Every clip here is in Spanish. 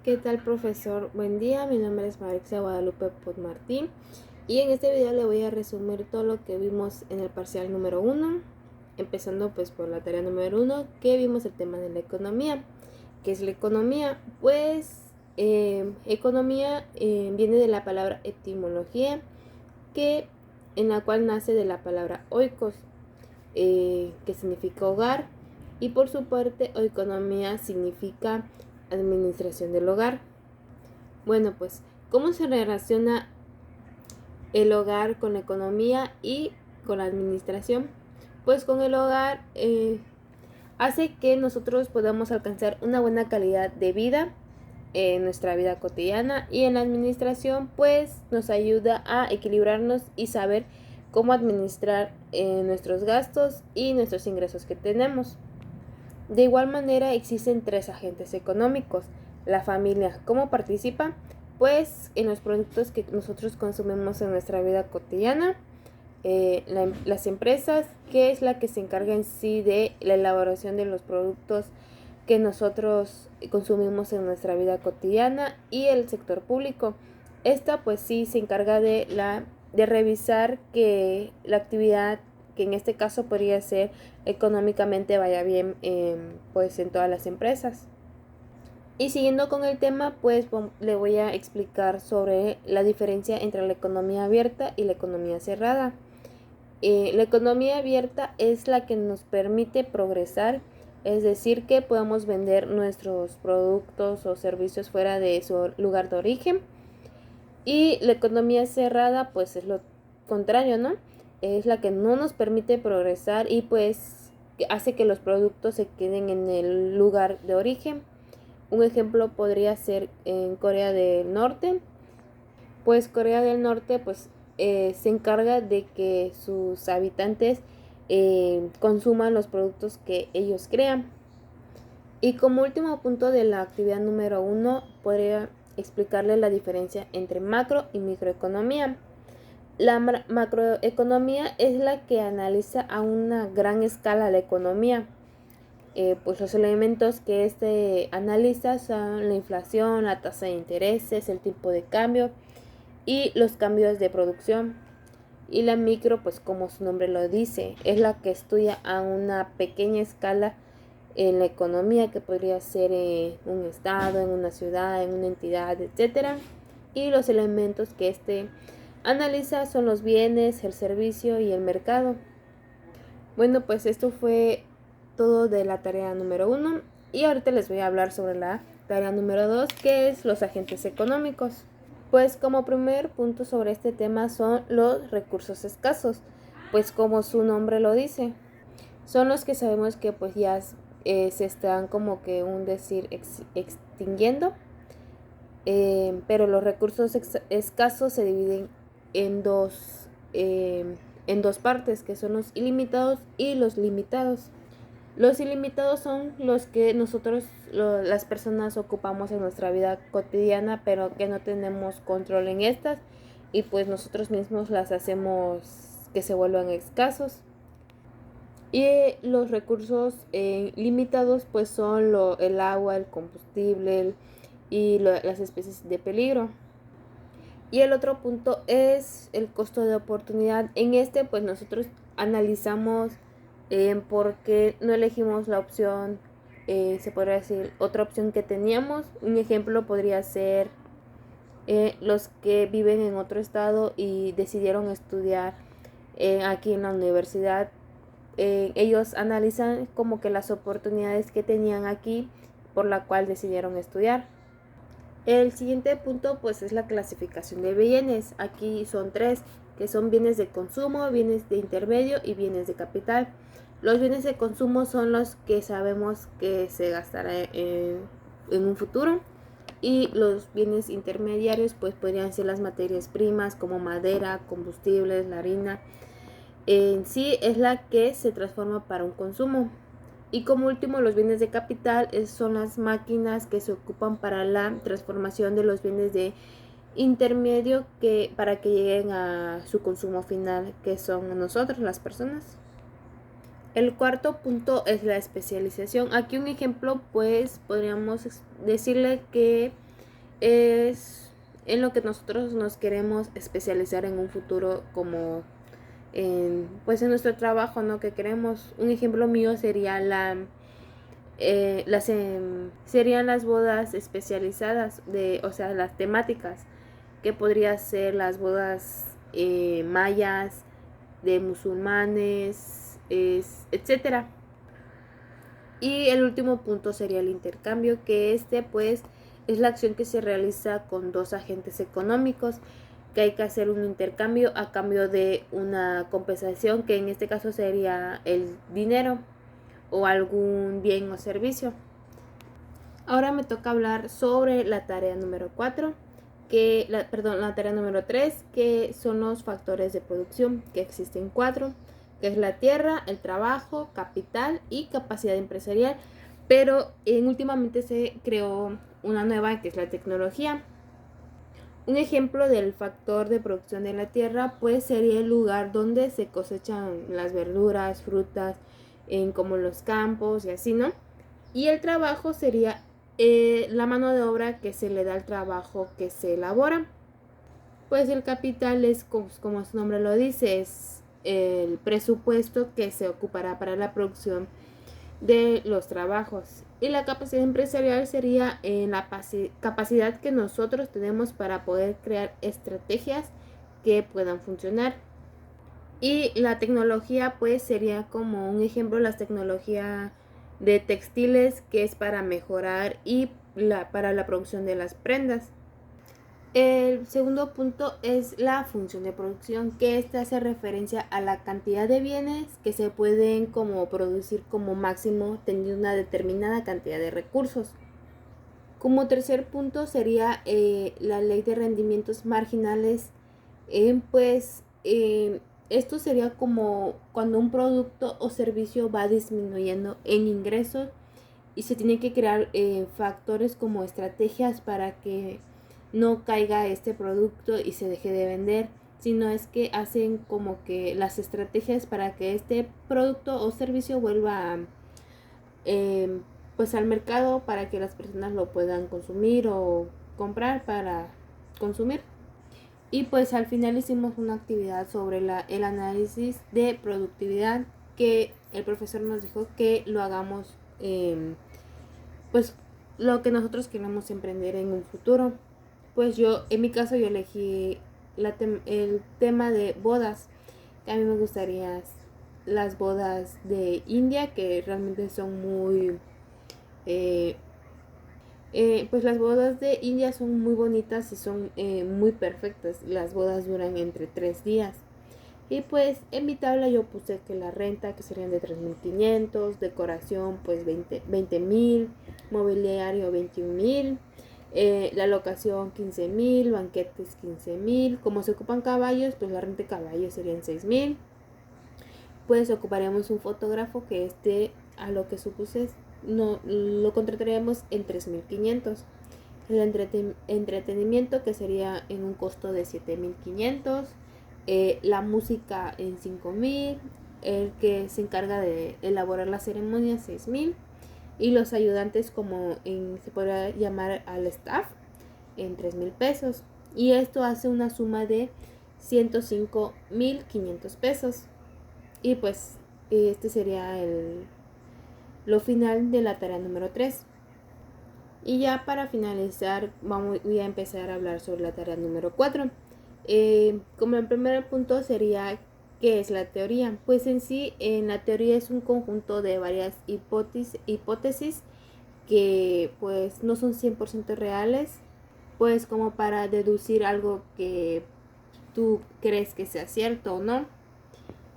¿Qué tal, profesor? Buen día, mi nombre es Marixia Guadalupe Podmartín y en este video le voy a resumir todo lo que vimos en el parcial número 1, empezando pues por la tarea número 1, que vimos el tema de la economía. ¿Qué es la economía? Pues economía viene de la palabra etimología, en la cual nace de la palabra oikos, que significa hogar, y por su parte oikonomía significa administración del hogar. Bueno, pues, ¿cómo se relaciona el hogar con la economía y con la administración? Pues con el hogar hace que nosotros podamos alcanzar una buena calidad de vida en nuestra vida cotidiana, y en la administración pues nos ayuda a equilibrarnos y saber cómo administrar nuestros gastos y nuestros ingresos que tenemos. De igual manera existen tres agentes económicos. La familia, ¿cómo participa? Pues en los productos que nosotros consumimos en nuestra vida cotidiana. Las empresas, que es la que se encarga en sí de la elaboración de los productos que nosotros consumimos en nuestra vida cotidiana, y el sector público. Esta pues sí se encarga de revisar que la actividad, que en este caso podría ser económicamente, vaya bien pues en todas las empresas. Y siguiendo con el tema, pues le voy a explicar sobre la diferencia entre la economía abierta y la economía cerrada. La economía abierta es la que nos permite progresar, es decir, que podamos vender nuestros productos o servicios fuera de su lugar de origen. Y la economía cerrada pues es lo contrario, ¿no? Es la que no nos permite progresar y pues hace que los productos se queden en el lugar de origen. Un ejemplo podría ser en Corea del Norte. Pues Corea del Norte pues se encarga de que sus habitantes consuman los productos que ellos crean. Y como último punto de la actividad número 1, podría explicarle la diferencia entre macro y microeconomía. La macroeconomía es la que analiza a una gran escala la economía. Pues los elementos que analiza son la inflación, la tasa de intereses, el tipo de cambio y los cambios de producción. Y la micro, pues como su nombre lo dice, es la que estudia a una pequeña escala en la economía, que podría ser en un estado, en una ciudad, en una entidad, etcétera. Y los elementos que analiza son los bienes, el servicio y el mercado. Bueno, pues esto fue todo de la tarea número 1, y ahorita les voy a hablar sobre la tarea número 2, que es los agentes económicos. Pues como primer punto sobre este tema son los recursos escasos, pues como su nombre lo dice, son los que sabemos que pues ya se están como que extinguiendo, pero los recursos escasos se dividen en dos partes, que son los ilimitados y los limitados. Los ilimitados son los que las personas ocupamos en nuestra vida cotidiana, pero que no tenemos control en estas, y pues nosotros mismos las hacemos que se vuelvan escasos. Y los recursos limitados pues son el agua, el combustible y las especies de peligro. Y el otro punto es el costo de oportunidad. En pues nosotros analizamos por qué no elegimos la opción, se podría decir, otra opción que teníamos. Un ejemplo podría ser los que viven en otro estado y decidieron estudiar aquí en la universidad. Ellos analizan como que las oportunidades que tenían aquí, por la cual decidieron estudiar. El siguiente punto pues es la clasificación de bienes. Aquí son tres, que son bienes de consumo, bienes de intermedio y bienes de capital. Los bienes de consumo son los que sabemos que se gastará en un futuro, y los bienes intermediarios pues podrían ser las materias primas como madera, combustibles, la harina. En sí es la que se transforma para un consumo. Y como último, los bienes de capital son las máquinas que se ocupan para la transformación de los bienes de intermedio, para que lleguen a su consumo final, que son nosotros, las personas. El cuarto punto es la especialización. Aquí un ejemplo pues podríamos decirle que es en lo que nosotros nos queremos especializar en un futuro, como pues en nuestro trabajo, ¿no? Que queremos. Un ejemplo mío sería serían las bodas especializadas, o sea, las temáticas, que podría ser las bodas mayas, de musulmanes, etcétera. Y el último punto sería el intercambio, que pues es la acción que se realiza con dos agentes económicos, que hay que hacer un intercambio a cambio de una compensación, que en este caso sería el dinero o algún bien o servicio. Ahora me toca hablar sobre la tarea número 4, la tarea número 3, que son los factores de producción, que existen 4, que es la tierra, el trabajo, capital y capacidad empresarial. Pero últimamente se creó una nueva, que es la tecnología. Un ejemplo del factor de producción de la tierra pues sería el lugar donde se cosechan las verduras, frutas, como los campos y así, ¿no? Y el trabajo sería la mano de obra que se le da al trabajo que se elabora. Pues el capital es, como su nombre lo dice, es el presupuesto que se ocupará para la producción de los trabajos. Y la capacidad empresarial sería la capacidad que nosotros tenemos para poder crear estrategias que puedan funcionar. Y la tecnología pues sería como un ejemplo, la tecnología de textiles, que es para mejorar y para la producción de las prendas. El segundo punto es la función de producción, que esta hace referencia a la cantidad de bienes que se pueden como producir como máximo teniendo una determinada cantidad de recursos. Como tercer punto sería la ley de rendimientos marginales. Esto sería como cuando un producto o servicio va disminuyendo en ingresos y se tiene que crear factores como estrategias para que no caiga este producto y se deje de vender, sino es que hacen como que las estrategias para que este producto o servicio vuelva pues al mercado, para que las personas lo puedan consumir o comprar para consumir. Y pues al final hicimos una actividad sobre el análisis de productividad, que el profesor nos dijo que lo hagamos pues lo que nosotros queremos emprender en un futuro. Pues en mi caso yo elegí el tema de bodas, que a mí me gustaría las bodas de India, que realmente son muy pues las bodas de India son muy bonitas y son muy perfectas. Las bodas duran entre 3 días. Y pues en mi tabla yo puse que la renta, que serían de 3.500, decoración pues 20.000, mobiliario 21.000, la locación 15.000, banquetes 15.000. Como se ocupan caballos, pues la renta de caballos serían 6.000. Pues ocuparemos un fotógrafo, que a lo que supuse no lo contrataríamos en 3.500. El entretenimiento, que sería en un costo de 7.500. La música en 5.000. El que se encarga de elaborar la ceremonia 6.000. Y los ayudantes, como se podría llamar al staff, en 3.000 pesos. Y esto hace una suma de 105.500 pesos. Y pues este sería lo final de la tarea número 3. Y ya para finalizar voy a empezar a hablar sobre la tarea número 4. Como el primer punto sería ¿qué es la teoría? Pues en sí, en la teoría es un conjunto de varias hipótesis que pues no son 100% reales, pues como para deducir algo que tú crees que sea cierto o no.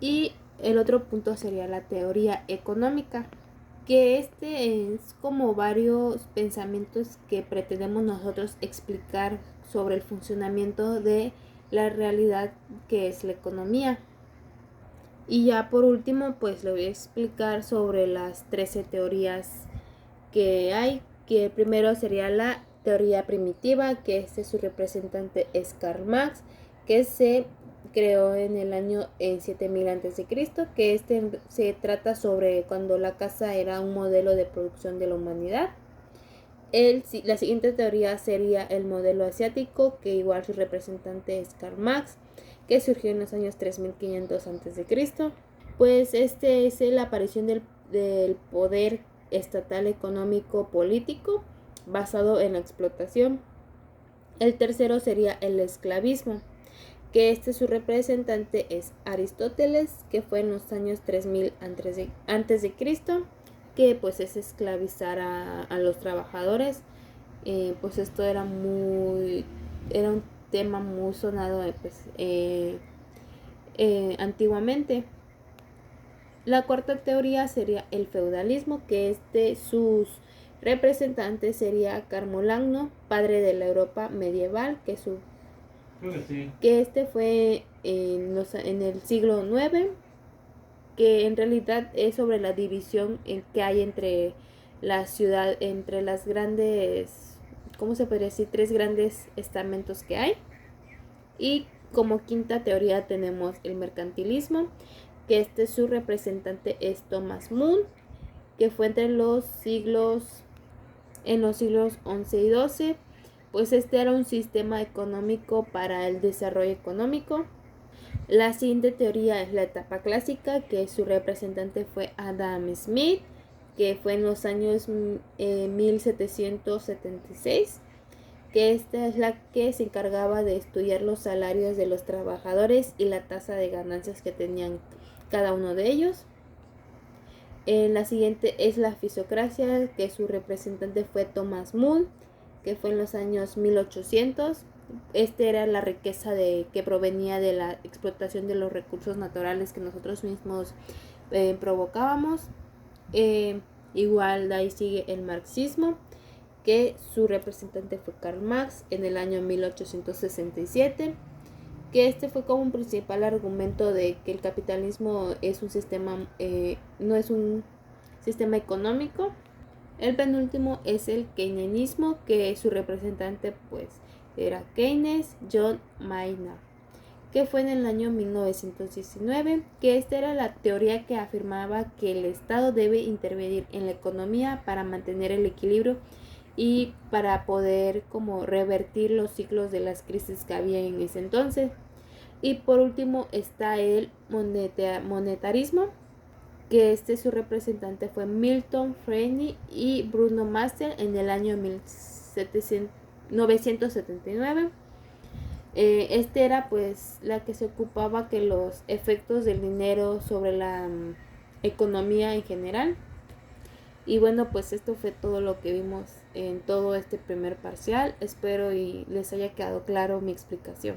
Y el otro punto sería la teoría económica, que es como varios pensamientos que pretendemos nosotros explicar sobre el funcionamiento de la realidad que es la economía. Y ya por último pues le voy a explicar sobre las 13 teorías que hay, que primero sería la teoría primitiva, que su representante es Karl Marx, que se creó en el año 7000 a.C., que se trata sobre cuando la casa era un modelo de producción de la humanidad. La siguiente teoría sería el modelo asiático, que igual su representante es Karl Marx, que surgió en los años 3500 a.C. Pues este es la aparición del poder estatal económico político basado en la explotación. El tercero sería el esclavismo, que su representante es Aristóteles, que fue en los años 3000 antes de Cristo, que pues es esclavizar a los trabajadores. Pues esto era un tema muy sonado antiguamente. La cuarta teoría sería el feudalismo, que sus representantes sería Carlomagno, padre de la Europa medieval, que fue en el siglo IX, que en realidad es sobre la división que hay entre entre las grandes, ¿cómo se podría decir? Tres grandes estamentos que hay. Y como quinta teoría tenemos el mercantilismo, que su representante es Thomas More, que fue en los siglos XI y XII. Pues era un sistema económico para el desarrollo económico. La siguiente teoría es la etapa clásica, que su representante fue Adam Smith, que fue en los años 1776, que esta es la que se encargaba de estudiar los salarios de los trabajadores y la tasa de ganancias que tenían cada uno de ellos. La siguiente es la fisiocracia, que su representante fue Thomas More, que fue en los años 1800. Era la riqueza que provenía de la explotación de los recursos naturales que nosotros mismos provocábamos. Igual de ahí sigue el marxismo, que su representante fue Karl Marx en el año 1867, que fue como un principal argumento de que el capitalismo es un sistema, no es un sistema económico. El penúltimo es el keynesianismo, que su representante pues era Keynes, John Maynard, que fue en el año 1919, que esta era la teoría que afirmaba que el Estado debe intervenir en la economía para mantener el equilibrio y para poder como revertir los ciclos de las crisis que había en ese entonces. Y por último está el monetarismo, que su representante fue Milton Friedman y Bruno Master en el año 1979. Era pues la que se ocupaba que los efectos del dinero sobre la economía en general. Y bueno, pues esto fue todo lo que vimos en todo este primer parcial. Espero y les haya quedado claro mi explicación.